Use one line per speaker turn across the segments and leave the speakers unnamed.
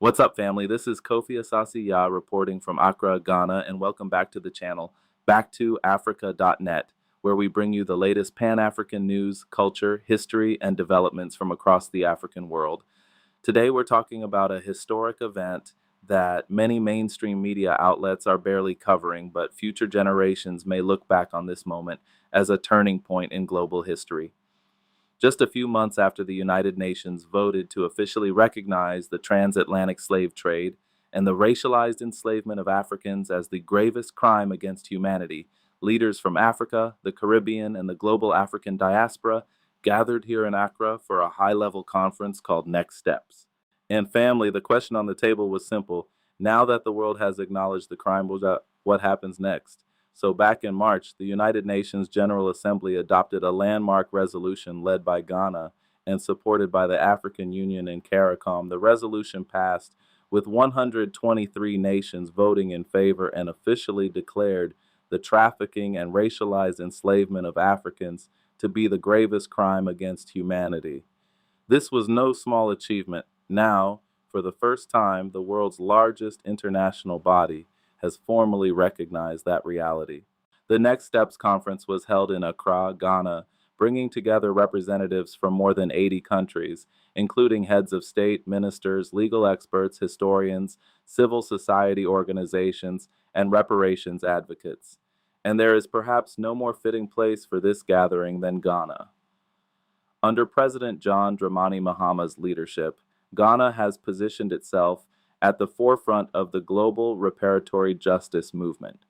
What's up, family? This is Kofi Asasi reporting from Accra, Ghana, and welcome back to the channel, backtoafrica.net, where we bring you the latest Pan-African news, culture, history, and developments from across the African world. Today, we're talking about a historic event that many mainstream media outlets are barely covering, but future generations may look back on this moment as a turning point in global history. Just a few months after the United Nations voted to officially recognize the transatlantic slave trade and the racialized enslavement of Africans as the gravest crime against humanity, leaders from Africa, the Caribbean, and the global African diaspora gathered here in Accra for a high-level conference called Next Steps. And family, the question on the table was simple. Now that the world has acknowledged the crime, what happens next? So back in March, the United Nations General Assembly adopted a landmark resolution led by Ghana and supported by the African Union and CARICOM. The resolution passed with 123 nations voting in favor and officially declared the trafficking and racialized enslavement of Africans to be the gravest crime against humanity. This was no small achievement. Now, for the first time, the world's largest international body has formally recognized that reality. The Next Steps Conference was held in Accra, Ghana, bringing together representatives from more than 80 countries, including heads of state, ministers, legal experts, historians, civil society organizations, and reparations advocates. And there is perhaps no more fitting place for this gathering than Ghana. Under President John Dramani Mahama's leadership, Ghana has positioned itself at the forefront of the global reparatory justice movement.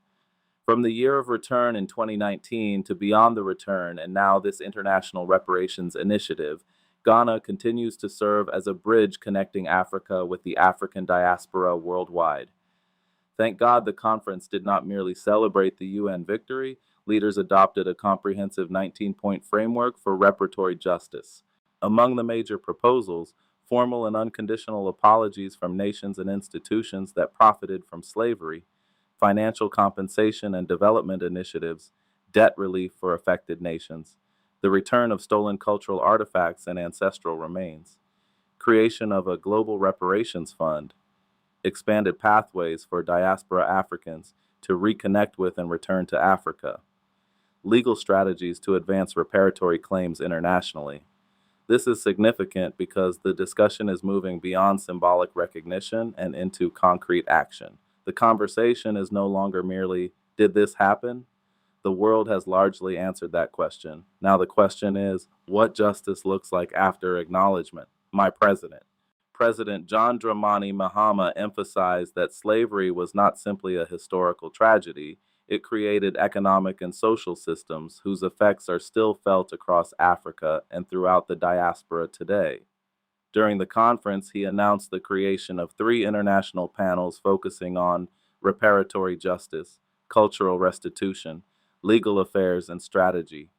From the year of return in 2019 to beyond the return and now this international reparations initiative, Ghana continues to serve as a bridge connecting Africa with the African diaspora worldwide. Thank God the conference did not merely celebrate the UN victory. Leaders adopted a comprehensive 19-point framework for reparatory justice. Among the major proposals, formal and unconditional apologies from nations and institutions that profited from slavery, financial compensation and development initiatives, debt relief for affected nations, the return of stolen cultural artifacts and ancestral remains, creation of a global reparations fund, expanded pathways for diaspora Africans to reconnect with and return to Africa, legal strategies to advance reparatory claims internationally. This is significant because the discussion is moving beyond symbolic recognition and into concrete action. The conversation is no longer merely, did this happen? The world has largely answered that question. Now the question is, what justice looks like after acknowledgement? My president. President John Dramani Mahama emphasized that slavery was not simply a historical tragedy. It created economic and social systems whose effects are still felt across Africa and throughout the diaspora today. During the conference, he announced the creation of 3 international panels focusing on reparatory justice, cultural restitution, legal affairs, and strategy.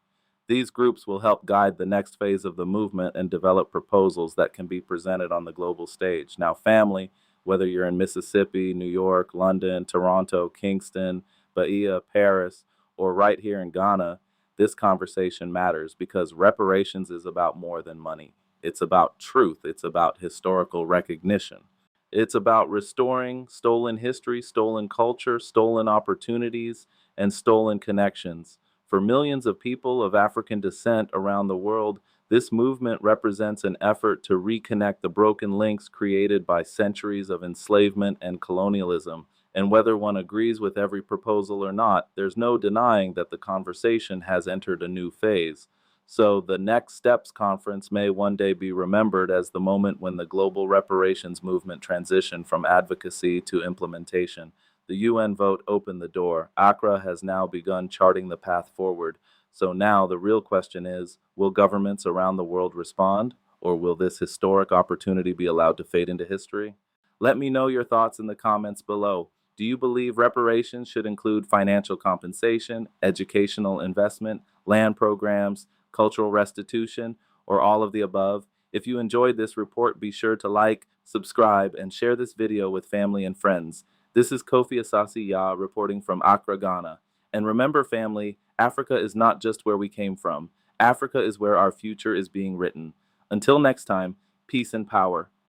These groups will help guide the next phase of the movement and develop proposals that can be presented on the global stage. Now, family, whether you're in Mississippi, New York, London, Toronto, Kingston, Bahia, Paris, or right here in Ghana, this conversation matters because reparations is about more than money. It's about truth. It's about historical recognition. It's about restoring stolen history, stolen culture, stolen opportunities, and stolen connections. For millions of people of African descent around the world, this movement represents an effort to reconnect the broken links created by centuries of enslavement and colonialism. And whether one agrees with every proposal or not, there's no denying that the conversation has entered a new phase. So the Next Steps Conference may one day be remembered as the moment when the global reparations movement transitioned from advocacy to implementation. The UN vote opened the door. Accra has now begun charting the path forward. So now the real question is, will governments around the world respond, or will this historic opportunity be allowed to fade into history? Let me know your thoughts in the comments below. Do you believe reparations should include financial compensation, educational investment, land programs, cultural restitution, or all of the above? If you enjoyed this report, be sure to like, subscribe, and share this video with family and friends. This is Kofi Asasi reporting from Accra, Ghana. And remember, family, Africa is not just where we came from. Africa is where our future is being written. Until next time, peace and power.